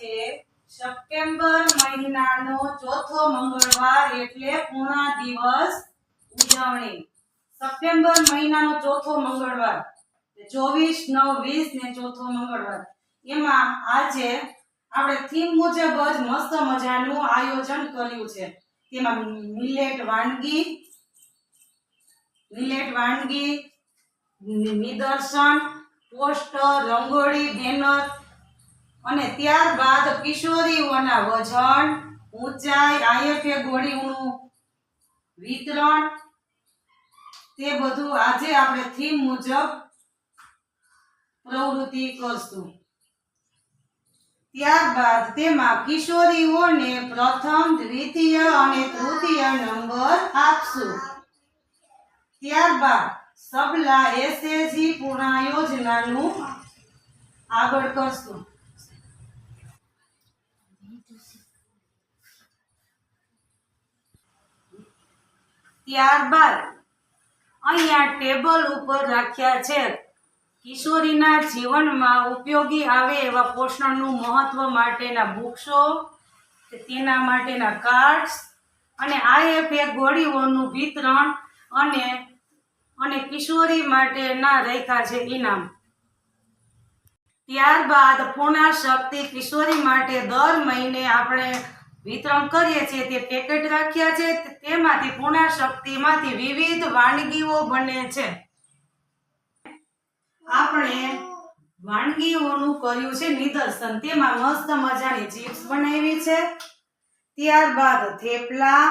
છે સપ્ટેમ્બર મહિનાનો ચોથો મંગળવાર એટલે પૂર્ણ દિવસ ઉજવણી। સપ્ટેમ્બર મહિનાનો ચોથો મંગળવાર 24/9/20 ને ચોથો મંગળવાર એમાં આજે આપણે થીમ મુજબ જ મસ્ત મજાનું આયોજન કર્યું છે। તેમાં મિલેટ વાનગી નિદર્શન પોસ્ટર રંગોળી બેનર અને ત્યારબાદ કિશોરીઓના વજન ઊંચાઈ આઈએફએ ગોળીઓનું વિતરણ તે બધું આજે આપણે થીમ મુજબ પ્રવૃત્તિ કરશું। ત્યારબાદ તેમાં કિશોરીઓને પ્રથમ દ્વિતીય અને તૃતીય નંબર આપશું। ત્યારબાદ સબલા એસએજી પૂર્ણ યોજનાનું આગળ કરશું। ત્યારબાદ અહીંયા ટેબલ ઉપર રાખ્યા છે કિશોરીના જીવનમાં ઉપયોગી આવે એવા પોષણનું મહત્વ માટેના બુક્સો તેના માટેના કાર્ડ્સ અને આઈએફએ ગોળીઓનું વિતરણ અને કિશોરી માટેના રાખ્યા છે ઇનામ। ત્યારબાદ પૂર્ણ શક્તિ કિશોરી માટે દર મહિને આપણે વિતરણ કરીએ છીએ તે પેકેટ રાખ્યા છે તેમાંથી પૂર્ણ શક્તિમાંથી વિવિધ વાનગીઓ બને છે। આપણે વાનગીઓનું કર્યું છે નિદર્શન તેમાં મસ્ત મજાની ચિપ્સ બનાવી છે। ત્યારબાદ થેપલા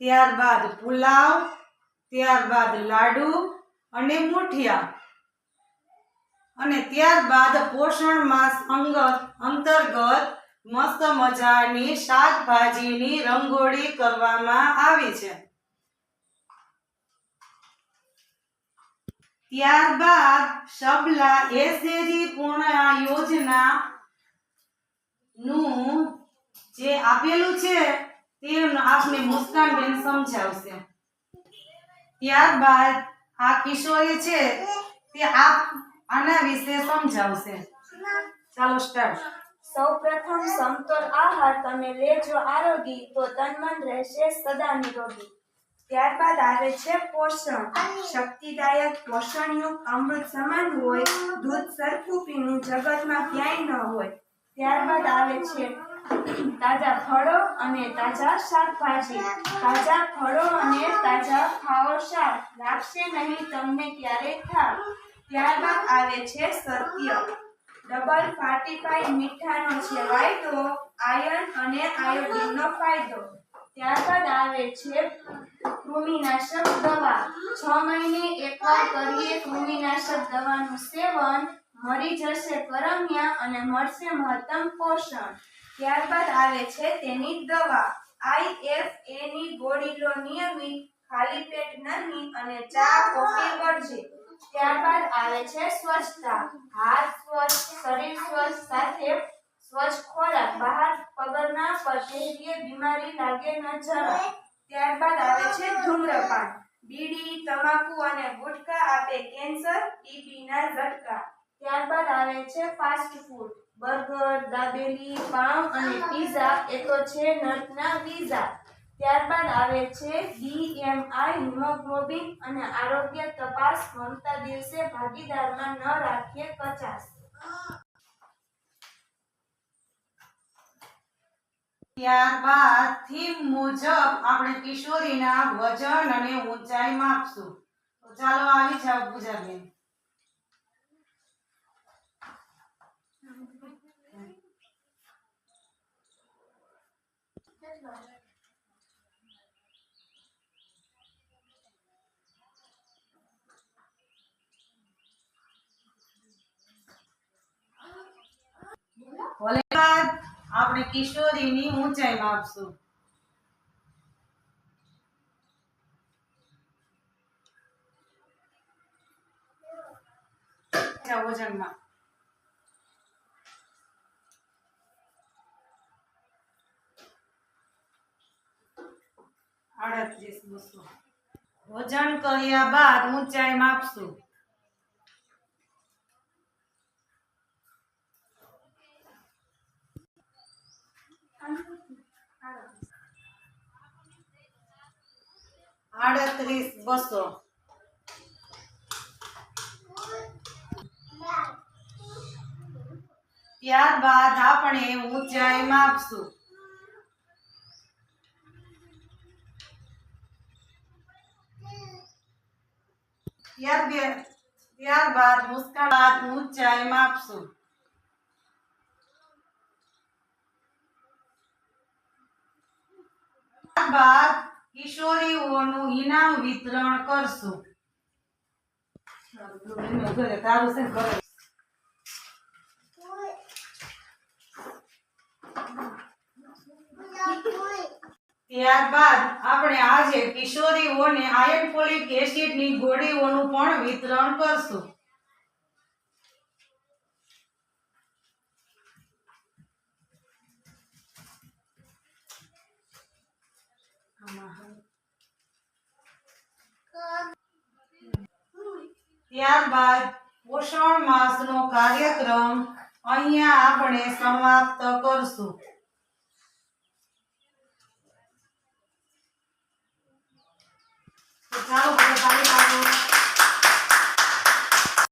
ત્યારબાદ પુલાવ ત્યારબાદ લાડુ અને મુઠિયા અને ત્યારબાદ પોષણ માસ અંતર્ગત મસ્ત મજાની શાકભાજીની રંગોળી કરવામાં આવી છે। ત્યારબાદ સબલા એસએજી પૂર્ણ યોજના નું જે આપેલું છે તે આપને મુસ્કાનબેન સમજાવશે। ત્યારબાદ આ કિશોરી છે તે આના વિશે સમજાવશે। ચાલો સ્ટાર્ટ। સૌપ્રથમ સમતોલ આહાર તમે લેજો આરોગી તો તન મન રહેશે સદા નિરોગી। ત્યારબાદ આવે છે પોષણ શક્તિદાયક પોષણયુક્ત અમૃત સમાન હોય દૂધ સરખું પીણું જગતમાં ક્યાંય ન હોય। ત્યારબાદ આવે છે તાજા ફળો અને તાજા શાકભાજી। તાજા ફળો અને તાજા ખાઓ શાક લાગશે નહીં તમને ક્યારેય થાક। ત્યારબાદ આવે છે સત્ય ડબલ ફાર્ટીફાઈડ મીઠાનો છે વાયદો આયર્ન અને આયોડીનનો ફાયદો। ત્યારબાદ આવે છે કૃમિનાશક દવા 6 મહિને એકવાર કરીએ કૃમિનાશક દવાનું સેવન મરી જશે કરમિયા અને મળશે મહત્તમ પોષણ। ત્યારબાદ આવે છે તેની દવા આઈએફએ ની ગોળી લો નિયમિત ખાલી પેટ નહીં અને ચા કોફી વર્જિત। ત્યારબાદ આવે છે સ્વચ્છતા હાથ સ્વચ્છ શરીર સ્વચ્છ સાથે સ્વચ્છ ખોરાક બહાર પગરના પહેરીએ બીમારી લાગે ન જરા। ત્યારબાદ આવે છે ધૂમ્રપાન બીડી તમાકુ અને ગુટકા આપે કેન્સર ટીબીના ઝટકા। ત્યારબાદ આવે છે ફાસ્ટ ફૂડ બર્ગર દાબેલી પાવ અને પીઝા એ તો છે નર્કના વીઝા। ત્યારબાદ આવે છે બીએમઆઈ હિમોગ્લોબિન અને આરોગ્ય તપાસ મમતા દિવસે ભાગીદારમાં ન રાખીએ કચાસ। ત્યારબાદ થીમ મુજબ આપણે કિશોરીના વજન અને ઊંચાઈ માપશું। તો ચાલો આવી જાવ પૂજાબેન। ત્યારબાદ આપણે કિશોરીની ઊંચાઈ માપશું। વજનમાં 38 વજન કર્યા બાદ ઊંચાઈ માપશું। 38,200 ત્યારબાદ આપણે ઊંચાઈ માપશું ત્યારબાદ મુસ્કાન બાદ ઊંચાઈ માપશું ત્યારબાદ કિશોરીઓનું ઇનામ વિતરણ કરશું. તારું છે ને કરે. ત્યારબાદ આપણે આજે કિશોરીઓને આયર્ન ફોલિક એસિડની ગોળીઓનું પણ વિતરણ કરશું. ત્યારબાદ પોષણ માસનો કાર્યક્રમ અહીંયા આપણે સમાપ્ત કરશું. ચાલો